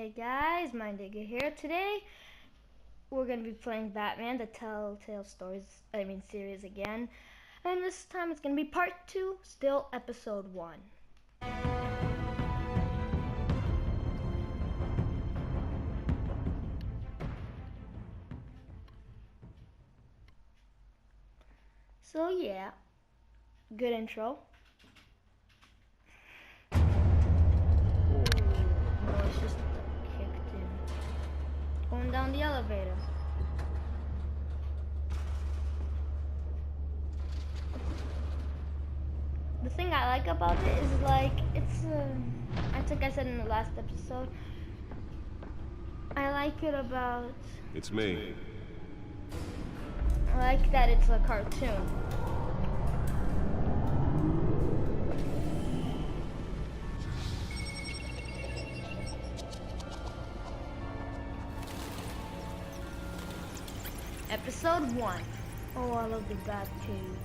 Hey guys, Digger here. Today we're gonna be playing Batman, the Telltale series again. And this time it's gonna be part 2, still episode 1. So yeah, good intro. It's just kicked in. Going down the elevator. The thing I like about it is I think I said in the last episode, I like it about... It's me. I like that it's a cartoon. Episode 1. Oh, I love the Batcave.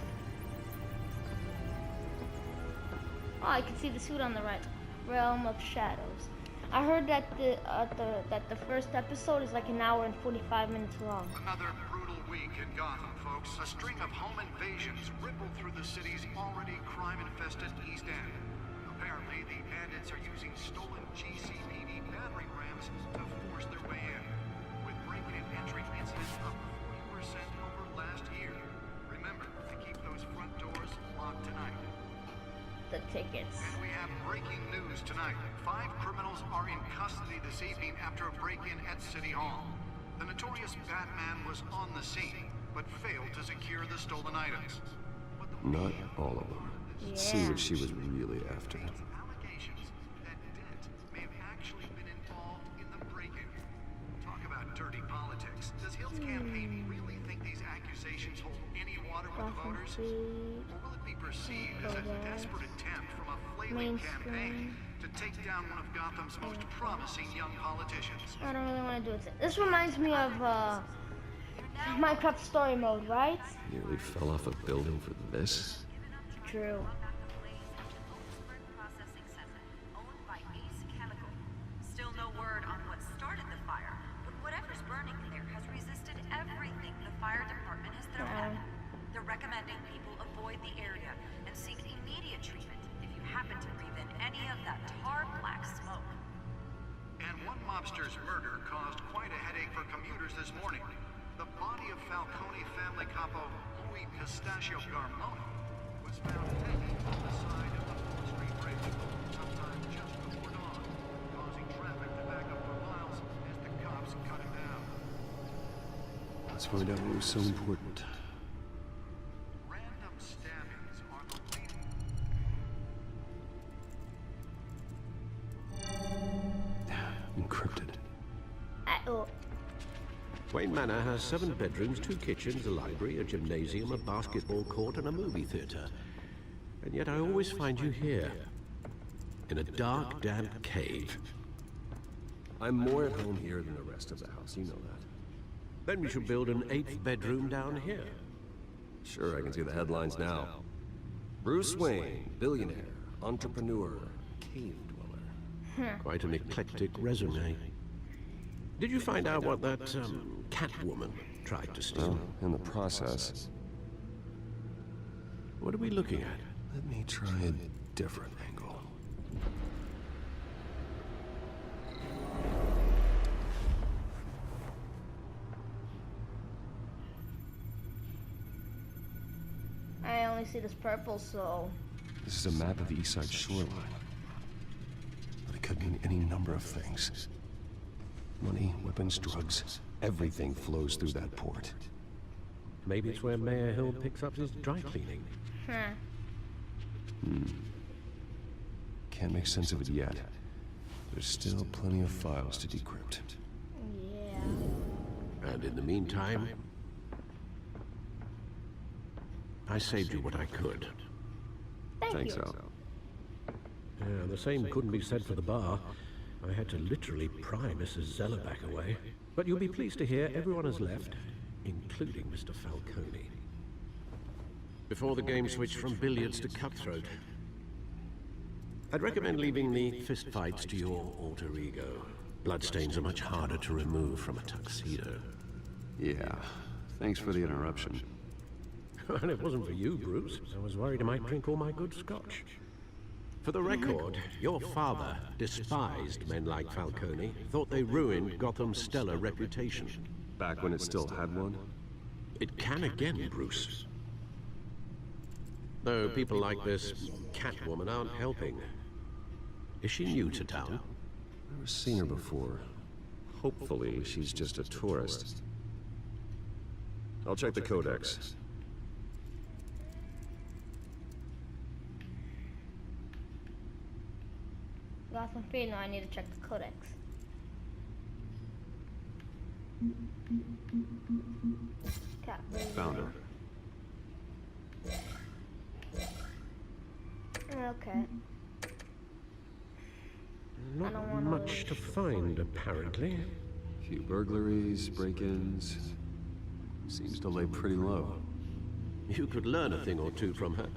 Oh, I can see the suit on the right. Realm of Shadows. I heard that the first episode is like an hour and 45 minutes long. Another brutal week in Gotham, folks. A string of home invasions rippled through the city's already crime-infested East End. Apparently, the bandits are using stolen GCPD battering rams to force their way in, with break-in and entry incidents up 40% over last year. Remember to keep those front doors locked tonight. The tickets. And we have breaking news tonight. 5 criminals are in custody this evening after a break-in at City Hall. The notorious Batman was on the scene, but failed to secure the stolen items. Not all of them. Yeah. See what she was really after. Allegations that Dent may have actually been involved in the break-in. Talk about dirty politics. Does Hill's campaign really think these accusations hold any water with the voters? Or will it be perceived as a desperate attempt from a flailing campaign to take down one of Gotham's most promising young politicians? I don't really want to do it. This reminds me of Minecraft story mode, right? Nearly fell off a building for this? True. Still no word on what started the fire, but whatever's burning there has resisted everything the fire department has thrown at it. They're recommending people avoid the area and seek immediate treatment if you happen to breathe in any of that tar black smoke. And one mobster's murder caused quite a headache for commuters this morning. The body of Falcone family capo Louis Pistachio Garmono was found dead on the side of the Fort Street Bridge sometime just before dawn, causing traffic to back up for miles as the cops cut him down. Let's find out what was so important. Random stabbings are the leading... Encrypted. Wayne Manor has 7 bedrooms, 2 kitchens, a library, a gymnasium, a basketball court, and a movie theater. And yet I always find you here, in a dark, damp cave. I'm more at home here than the rest of the house, you know that. Then we should build an 8th bedroom down here. Sure, I can see the headlines now. Bruce Wayne, billionaire, entrepreneur, cave dweller. Quite an eclectic resume. Did you find out what that, Catwoman tried to steal? Well, in the process, What are we looking at? let me try a different angle. I only see this purple, so... This is a map of the east side shoreline. But it could mean any number of things. Money, weapons, drugs, everything flows through that port. Maybe it's where Mayor Hill picks up his dry cleaning. Can't make sense of it yet. There's still plenty of files to decrypt. Yeah. And in the meantime, I saved you what I could. Thank you. Al. Yeah, the same couldn't be said for the bar. I had to literally pry Mrs. Zellerback away. But you'll be pleased to hear everyone has left, including Mr. Falcone. Before the game switched from billiards to cutthroat, I'd recommend leaving the fistfights to your alter ego. Bloodstains are much harder to remove from a tuxedo. Yeah, thanks for the interruption. And it wasn't for you, Bruce. I was worried I might drink all my good scotch. For the record, your father despised men like Falcone, thought they ruined Gotham's stellar reputation. Back when it still had one? It can again, Bruce. Though people like this Catwoman aren't helping. Is she new to town? Never seen her before. Hopefully, she's just a tourist. I'll check the codex. Gotham Phoenix, I need to check the codex. Found her. Okay. Not much to find, apparently. Few burglaries, break-ins. Seems to lay pretty low. You could learn a thing or two from her.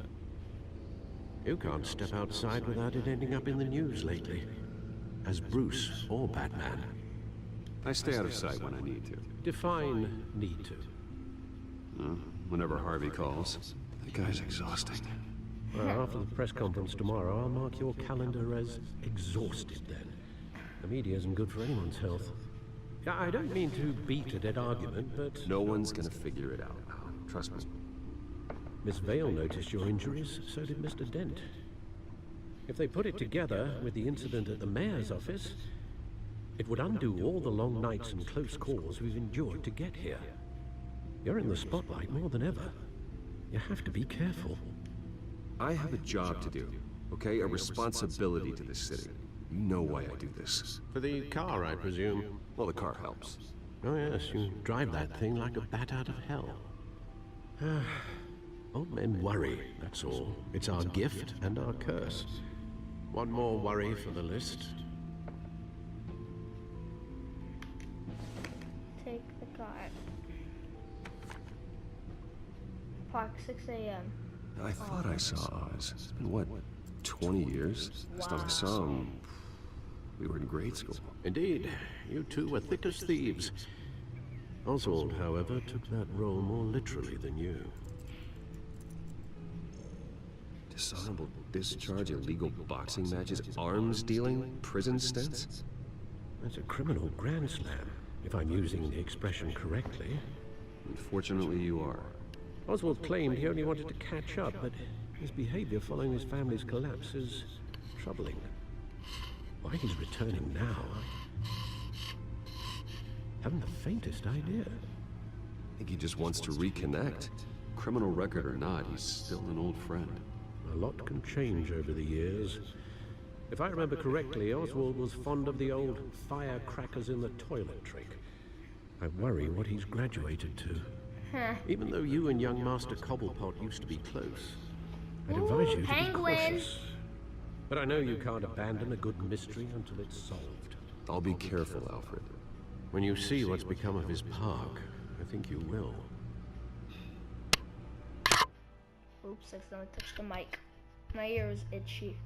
You can't step outside without it ending up in the news lately. As Bruce or Batman. I stay out of sight when I need to. Define need to. Whenever Harvey calls. That guy's exhausting. Well, after the press conference tomorrow, I'll mark your calendar as exhausted then. The media isn't good for anyone's health. I don't mean to beat a dead argument, but... No one's gonna figure it out. Trust me. Miss Vale noticed your injuries, so did Mr. Dent. If they put it together with the incident at the mayor's office, it would undo all the long nights and close calls we've endured to get here. You're in the spotlight more than ever. You have to be careful. I have a job to do, okay? A responsibility to this city. You know why I do this. For the car, I presume. Well, the car helps. Oh yes, you drive that thing like a bat out of hell. Old men worry, that's all. It's our gift and our curse. One more worry for the list. Take the car. Park 6 a.m. I thought I saw Oz. It's been, what, 20 years? Last time I saw him, we were in grade school. Indeed, you two were thick as thieves. Oswald, however, took that role more literally than you. Dishonorable discharge, illegal boxing matches, arms dealing, prison stints? That's a criminal grand slam, if I'm using the expression correctly. Unfortunately, you are. Oswald claimed he only wanted to catch up, but his behavior following his family's collapse is troubling. Why he's returning now, I haven't the faintest idea. I think he just wants to reconnect. Criminal record or not, he's still an old friend. A lot can change over the years. If I remember correctly, Oswald was fond of the old firecrackers in the toilet trick. I worry what he's graduated to. Even though you and young Master Cobblepot used to be close, I'd advise you to be cautious. But I know you can't abandon a good mystery until it's solved. I'll be careful, Alfred. When you see what's become of his park, I think you will. Oops, I accidentally touched the mic. My ear is itchy.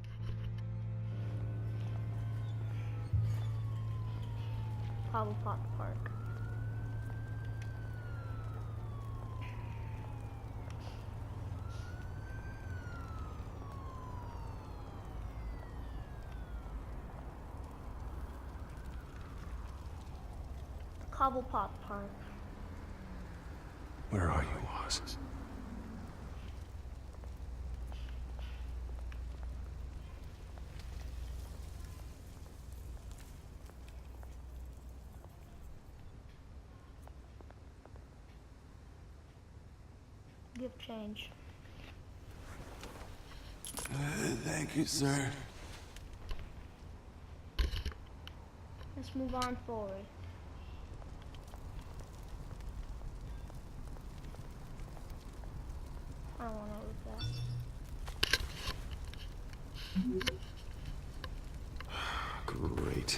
Cobblepot Park. Cobblepot Park. Where are you, Oz? Give change. Thank you, sir. Let's move on forward. I don't want to look that. Great.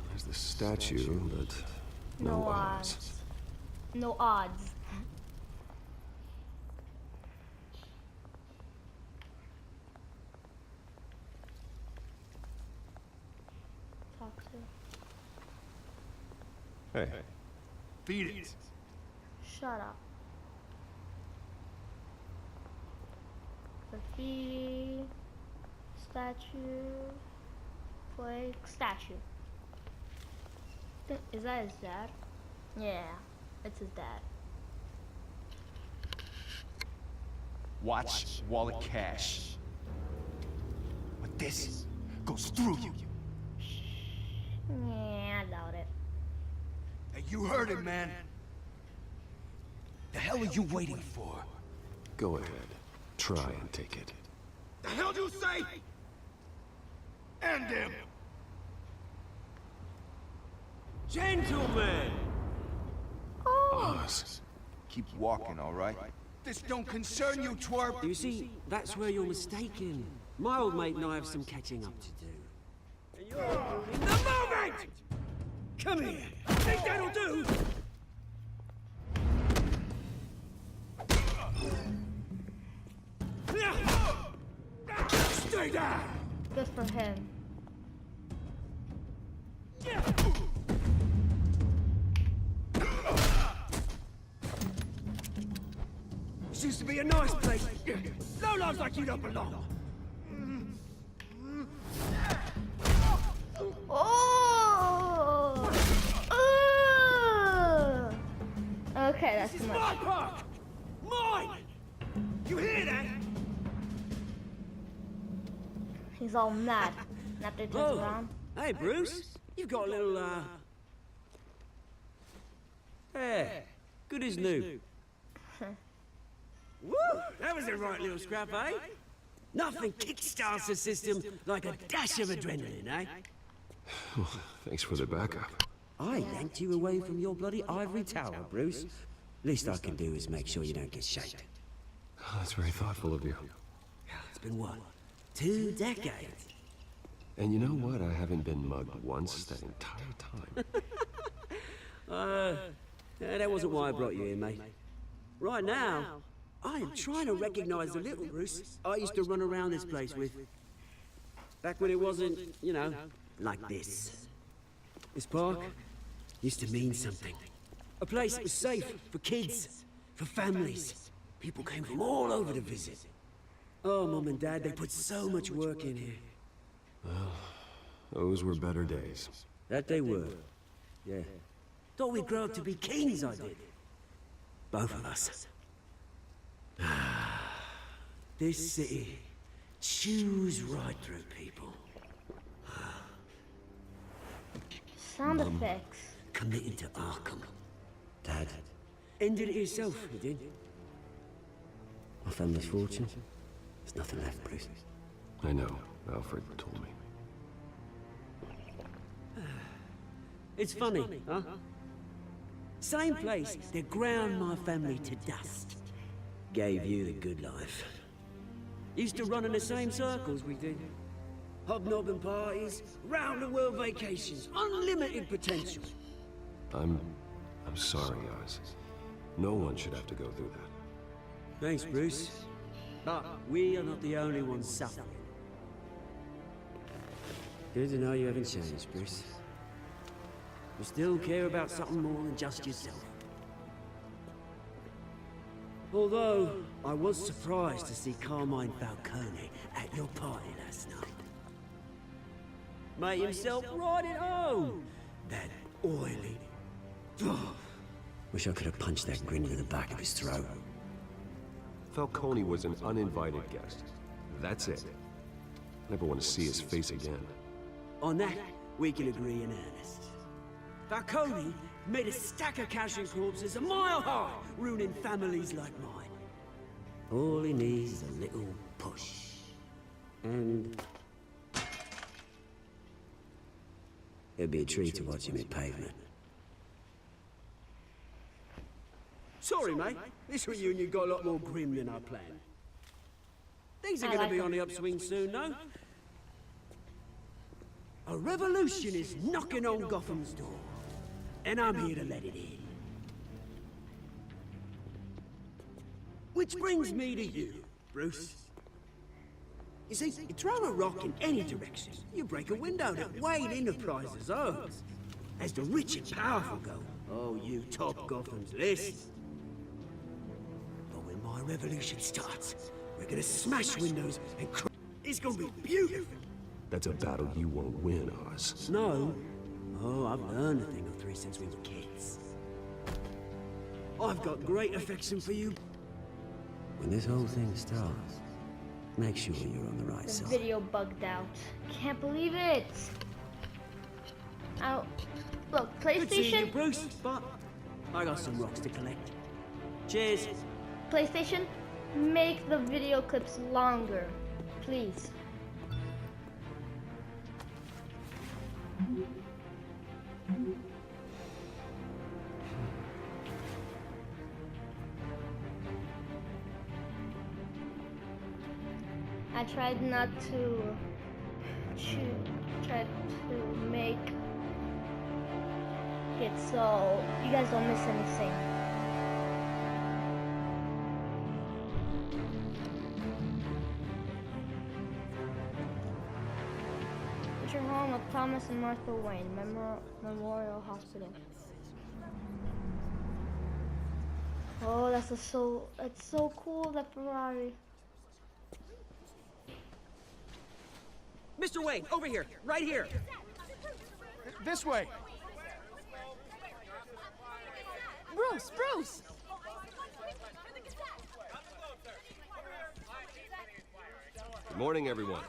There's the statue, but no odds. No odds. Hey, Beat it. Shut up. Graffiti. Statue. Flake. Statue. Is that his dad? Yeah, it's his dad. Watch wallet cash. But this goes through you. Yeah, I doubt it. Hey, you heard it, man. The hell are you waiting for? go ahead. Try and take it. The hell do you say? End him! Gentlemen! Oz. Keep walking, all right? This don't concern you, twerp! You see, that's where you're mistaken. My old mate and I have some catching up to do. And you're in the moment! Come here! Think that'll do? Stay down! Good for him. This used to be a nice place. No lives like you don't belong. Oh! Okay, that's This too is much. my park! Mine! You hear that? He's all mad. And after he turns around. Hey, Bruce. You've got a little, Yeah, good as new. Woo! That was a right little scrap, eh? Nothing kickstarts the system like a dash of adrenaline, eh? Thanks for the backup. I yanked you away from your bloody ivory tower, Bruce. Least I can do is make sure you don't get shanked. Oh, that's very thoughtful of you. It's been what? 2 decades? And you know what? I haven't been mugged once that entire time. That wasn't why I brought you here, mate. Right now, I am trying to recognize the little Bruce I used to run around this place with. Back when it wasn't, you know, like this. This park used to mean something. A place that was safe for kids, for families. People came from all over to visit. Oh, Mum and Dad, they put so much work in here. Those were better days. That they were. Yeah. Thought we'd grow up to be kings, I did. Both of us. This city chews right through people. Sound effects. Committed to Arkham. Dad. Ended it yourself, you did. My family's fortune. There's nothing left, Bruce. I know. Alfred told me. It's funny, huh? Same place that ground my family to dust. Gave you the good life. Used to run in the same circles we did. Hobnobbing parties, round-the-world vacations, unlimited potential. I'm sorry, Oz. No one should have to go through that. Thanks, Bruce. But we are not the only ones suffering. Good to know you haven't changed, Bruce. You still care about something more than just yourself. Although, I was surprised to see Carmine Falcone at your party last night. Made himself right at home. That oily... Wish I could have punched that grin to the back of his throat. Falcone was an uninvited guest. That's it. Never want to see his face again. On that, we can agree in earnest. Falcone made a stack of casual corpses a mile high, ruining families like mine. All he needs is a little push. And... it'd be a treat to watch him hit pavement. Sorry, mate. This reunion got a lot more grim than I planned. Things are gonna be on the upswing soon, though. A revolution is knocking on Gotham's door. And I'm here to let it in. Which brings me to you, Bruce. You see, you throw a rock in any direction, you break a window that Wayne Enterprises owns. As the rich and powerful go, oh, you top Gotham's list. But when my revolution starts, we're gonna smash windows and it's gonna be beautiful. That's a battle you won't win, Oz. No. Oh, I've learned a thing or three since we were kids. I've got great affection for you. When this whole thing starts, make sure you're on the right The side. video bugged out. Can't believe it. Oh, look, Good seeing you, PlayStation. Bruce, but I got some rocks to collect. Cheers. PlayStation, make the video clips longer, please. I tried not to try to make it so you guys don't miss anything. Picture home of Thomas and Martha Wayne Memorial Hospital. Oh, that's so cool, that Ferrari. Mr. Wayne, over here, right here. This way. Bruce! Good morning, everyone.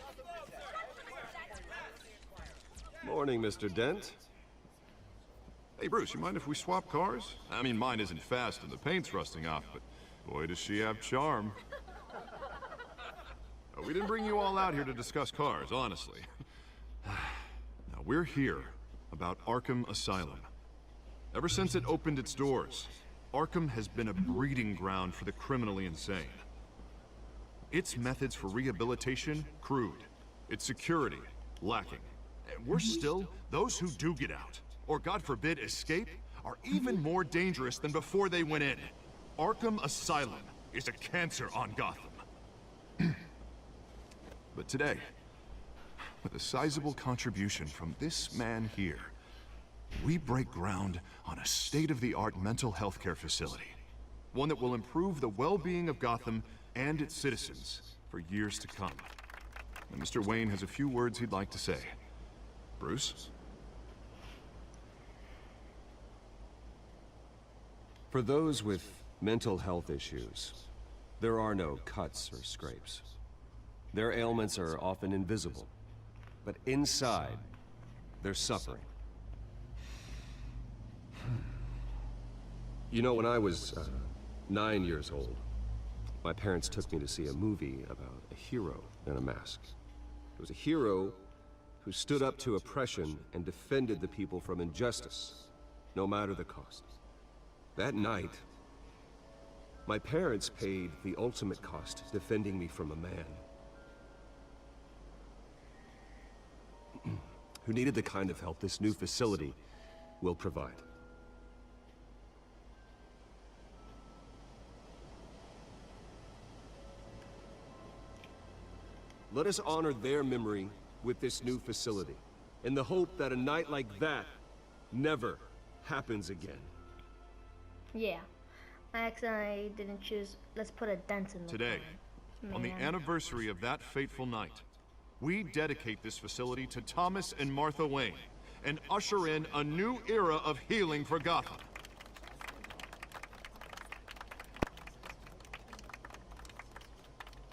Morning, Mr. Dent. Hey, Bruce, you mind if we swap cars? I mean, mine isn't fast and the paint's rusting off, but boy, does she have charm. We didn't bring you all out here to discuss cars, honestly. Now, we're here about Arkham Asylum. Ever since it opened its doors, Arkham has been a breeding ground for the criminally insane. Its methods for rehabilitation, crude. Its security, lacking. And worse still, those who do get out, or God forbid, escape, are even more dangerous than before they went in. Arkham Asylum is a cancer on Gotham. But today, with a sizable contribution from this man here, we break ground on a state-of-the-art mental health care facility. One that will improve the well-being of Gotham and its citizens for years to come. And Mr. Wayne has a few words he'd like to say. Bruce? For those with mental health issues, there are no cuts or scrapes. Their ailments are often invisible, but inside, they're suffering. You know, when I was 9 years old, my parents took me to see a movie about a hero in a mask. It was a hero who stood up to oppression and defended the people from injustice, no matter the cost. That night, my parents paid the ultimate cost defending me from a man who needed the kind of help this new facility will provide. Let us honor their memory with this new facility, in the hope that a night like that never happens again. Yeah, I accidentally didn't choose. Let's put a dent in the Today, on the anniversary of that fateful night, we dedicate this facility to Thomas and Martha Wayne and usher in a new era of healing for Gotham.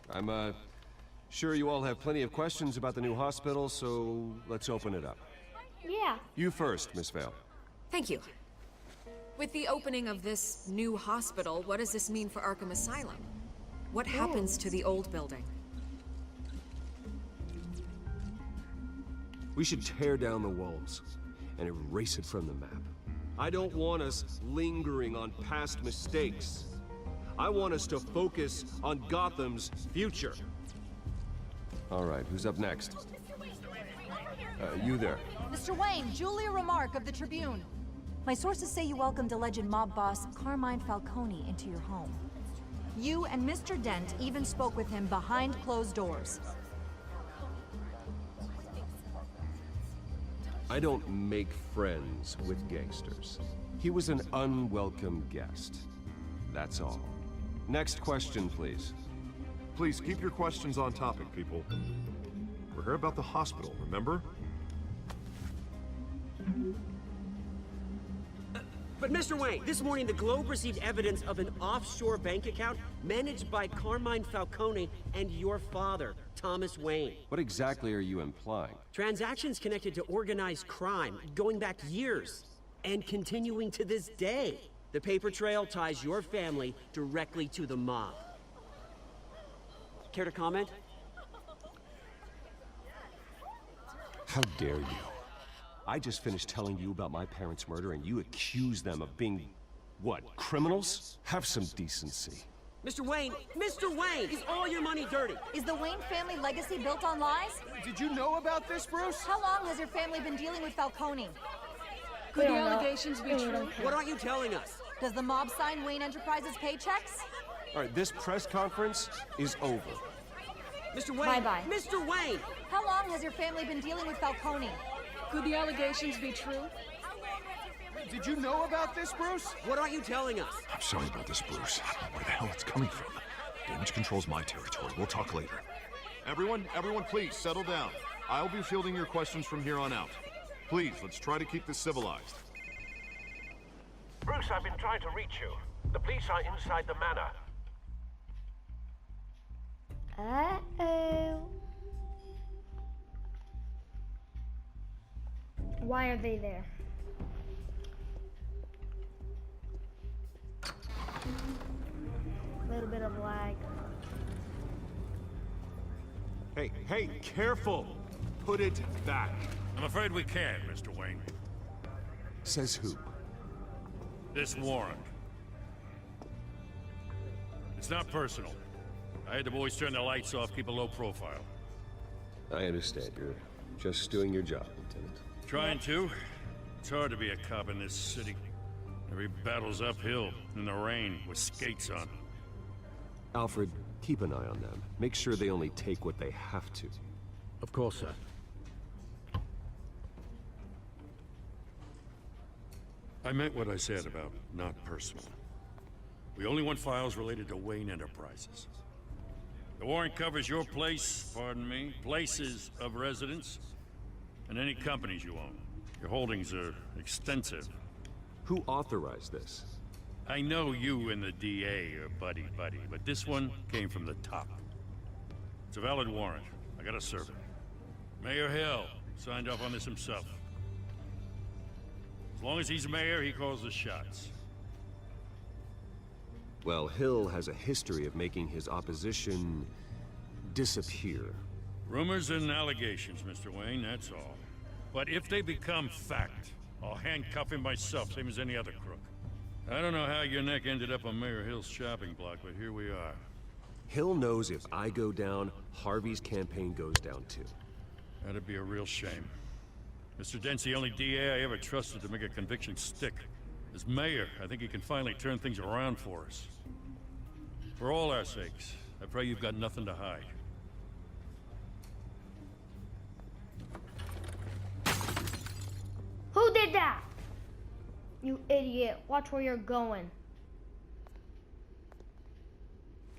I'm sure you all have plenty of questions about the new hospital, so let's open it up. Yeah. You first, Miss Vale. Thank you. With the opening of this new hospital, what does this mean for Arkham Asylum? What happens to the old building? We should tear down the walls and erase it from the map. I don't want us lingering on past mistakes. I want us to focus on Gotham's future. All right, who's up next? You there. Mr. Wayne, Julia Remark of the Tribune. My sources say you welcomed alleged mob boss Carmine Falcone into your home. You and Mr. Dent even spoke with him behind closed doors. I don't make friends with gangsters. He was an unwelcome guest. That's all. Next question, please. Please keep your questions on topic, people. We're here about the hospital, remember? But Mr. Wayne, this morning the Globe received evidence of an offshore bank account managed by Carmine Falcone and your father, Thomas Wayne. What exactly are you implying? Transactions connected to organized crime, going back years, and continuing to this day. The paper trail ties your family directly to the mob. Care to comment? How dare you? I just finished telling you about my parents' murder and you accuse them of being, what, criminals? Have some decency. Mr. Wayne, is all your money dirty? Is the Wayne family legacy built on lies? Did you know about this, Bruce? How long has your family been dealing with Falcone? Could the allegations be true? What aren't you telling us? Does the mob sign Wayne Enterprises paychecks? All right, this press conference is over. Mr. Wayne! Bye-bye. Mr. Wayne! How long has your family been dealing with Falcone? Could the allegations be true? Did you know about this, Bruce? What aren't you telling us? I'm sorry about this, Bruce. I don't know where the hell it's coming from. Damage control's my territory. We'll talk later. Everyone, please, settle down. I'll be fielding your questions from here on out. Please, let's try to keep this civilized. Bruce, I've been trying to reach you. The police are inside the manor. Uh-oh. Why are they there? A little bit of lag. Hey, careful! Put it back. I'm afraid we can't, Mr. Wayne. Says who? This warrant. It's not personal. I had the boys turn the lights off, keep a low profile. I understand. You're just doing your job, Lieutenant. Trying to. It's hard to be a cop in this city. Every battle's uphill, in the rain, with skates on. Alfred, keep an eye on them. Make sure they only take what they have to. Of course, sir. I meant what I said about not personal. We only want files related to Wayne Enterprises. The warrant covers your place, pardon me, places of residence, and any companies you own. Your holdings are extensive. Who authorized this? I know you and the DA are buddy-buddy, but this one came from the top. It's a valid warrant. I gotta serve it. Mayor Hill signed off on this himself. As long as he's mayor, he calls the shots. Well, Hill has a history of making his opposition disappear. Rumors and allegations, Mr. Wayne, that's all. But if they become fact, I'll handcuff him myself, same as any other crook. I don't know how your neck ended up on Mayor Hill's shopping block, but here we are. Hill knows if I go down, Harvey's campaign goes down too. That'd be a real shame. Mr. Dent's the only DA I ever trusted to make a conviction stick. As mayor, I think he can finally turn things around for us. For all our sakes, I pray you've got nothing to hide. Who did that? You idiot. Watch where you're going.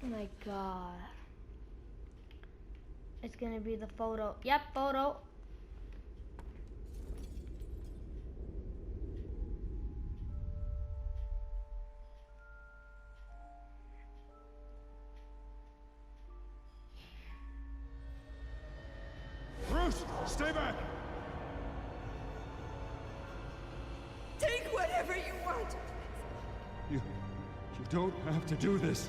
Oh my god. It's gonna be the photo. Yep, photo. Bruce, stay back! Take whatever you want. You don't have to do this.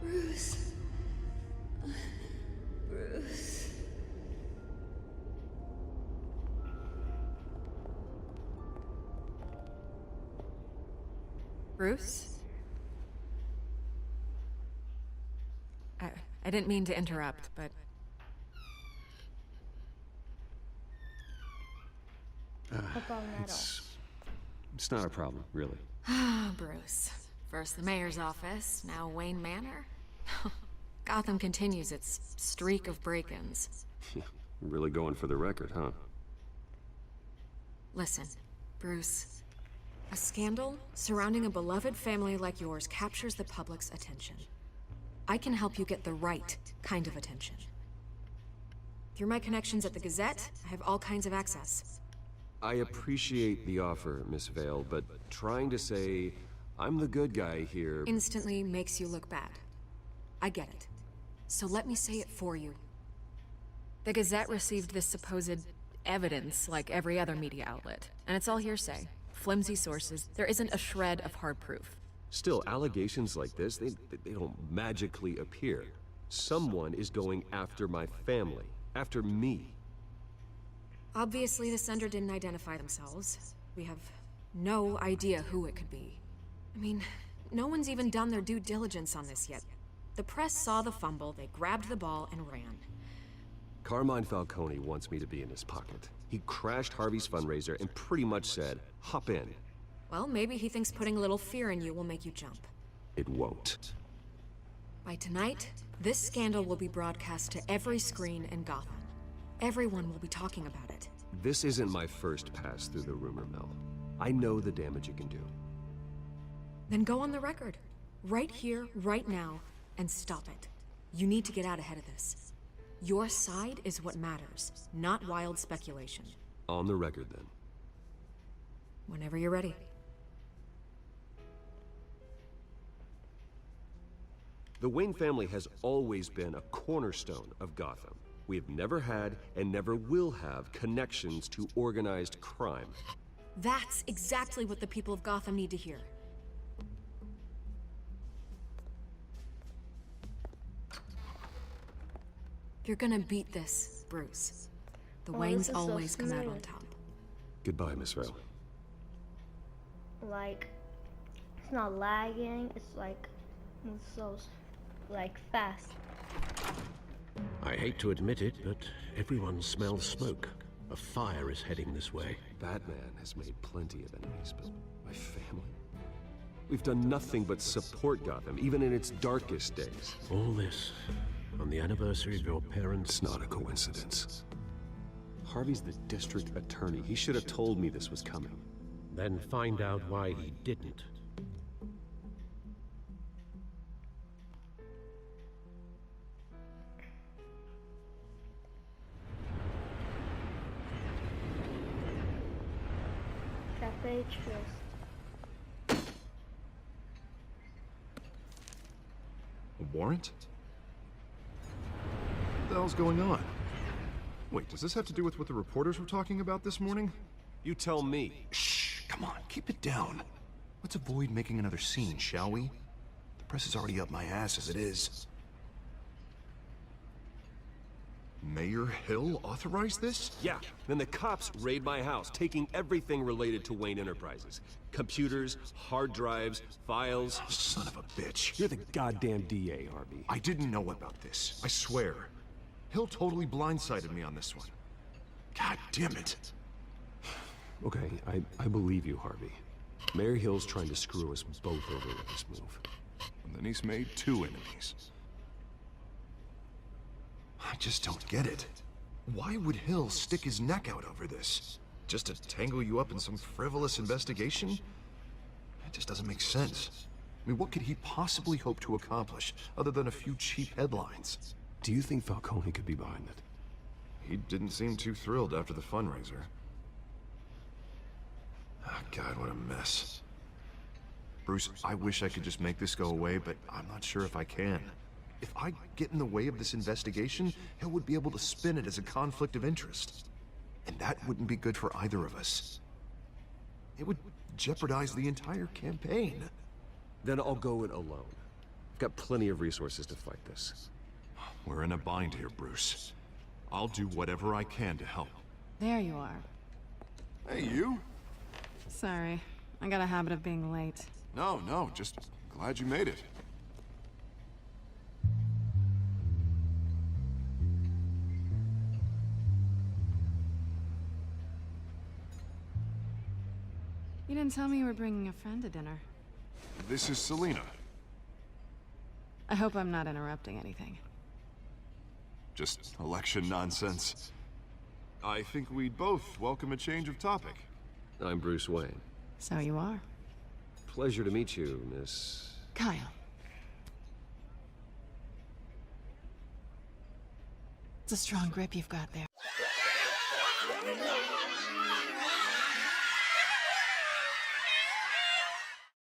Bruce. Bruce. Bruce? I didn't mean to interrupt, but... It's not a problem, really. Ah, Bruce. First the mayor's office, now Wayne Manor. Gotham continues its streak of break-ins. Really going for the record, huh? Listen, Bruce. A scandal surrounding a beloved family like yours captures the public's attention. I can help you get the right kind of attention. Through my connections at the Gazette, I have all kinds of access. I appreciate the offer, Miss Vale, but trying to say I'm the good guy here Instantly makes you look bad. I get it. So let me say it for you. The Gazette received this supposed evidence like every other media outlet, and it's all hearsay. Flimsy sources. There isn't a shred of hard proof. Still, allegations like this, they don't magically appear. Someone is going after my family, after me. Obviously, the sender didn't identify themselves. We have no idea who it could be. I mean, no one's even done their due diligence on this yet. The press saw the fumble, they grabbed the ball and ran. Carmine Falcone wants me to be in his pocket. He crashed Harvey's fundraiser and pretty much said, hop in. Well, maybe he thinks putting a little fear in you will make you jump. It won't. By tonight, this scandal will be broadcast to every screen in Gotham. Everyone will be talking about it. This isn't my first pass through the rumor mill. I know the damage it can do. Then go on the record. Right here, right now, and stop it. You need to get out ahead of this. Your side is what matters, not wild speculation. On the record, then. Whenever you're ready. The Wayne family has always been a cornerstone of Gotham. We have never had and never will have connections to organized crime. That's exactly what the people of Gotham need to hear. You're gonna beat this, Bruce. The Waynes always come out on top. Goodbye, Miss Vale. Like, it's not lagging, it's like, so, like, fast. I hate to admit it, but everyone smells smoke. A fire is heading this way. Batman has made plenty of enemies, but my family? We've done nothing but support Gotham, even in its darkest days. All this on the anniversary of your parents' It's not a coincidence. Harvey's the district attorney. He should have told me this was coming. Then find out why he didn't. Cafe Trist. A warrant? What the hell's going on? Wait, does this have to do with what the reporters were talking about this morning? You tell me. Shh, come on, keep it down. Let's avoid making another scene, shall we? The press is already up my ass as it is. Mayor Hill authorized this? Yeah, then the cops raid my house, taking everything related to Wayne Enterprises. Computers, hard drives, files. Oh, son of a bitch. You're the goddamn DA, Harvey. I didn't know about this, I swear. Hill totally blindsided me on this one. God damn it. Okay, I believe you, Harvey. Mayor Hill's trying to screw us both over with this move. And then he's made 2 enemies. I just don't get it. Why would Hill stick his neck out over this? Just to tangle you up in some frivolous investigation? It just doesn't make sense. I mean, what could he possibly hope to accomplish other than a few cheap headlines? Do you think Falcone could be behind it? He didn't seem too thrilled after the fundraiser. Ah, God, what a mess. Bruce, I wish I could just make this go away, but I'm not sure if I can. If I get in the way of this investigation, Hill would be able to spin it as a conflict of interest. And that wouldn't be good for either of us. It would jeopardize the entire campaign. Then I'll go it alone. I've got plenty of resources to fight this. We're in a bind here, Bruce. I'll do whatever I can to help. There you are. Hey, you? Sorry, I got a habit of being late. No, just glad you made it. You didn't tell me you were bringing a friend to dinner. This is Selena. I hope I'm not interrupting anything. Just election nonsense. I think we'd both welcome a change of topic. I'm Bruce Wayne. So you are. Pleasure to meet you, Miss... Kyle. It's a strong grip you've got there.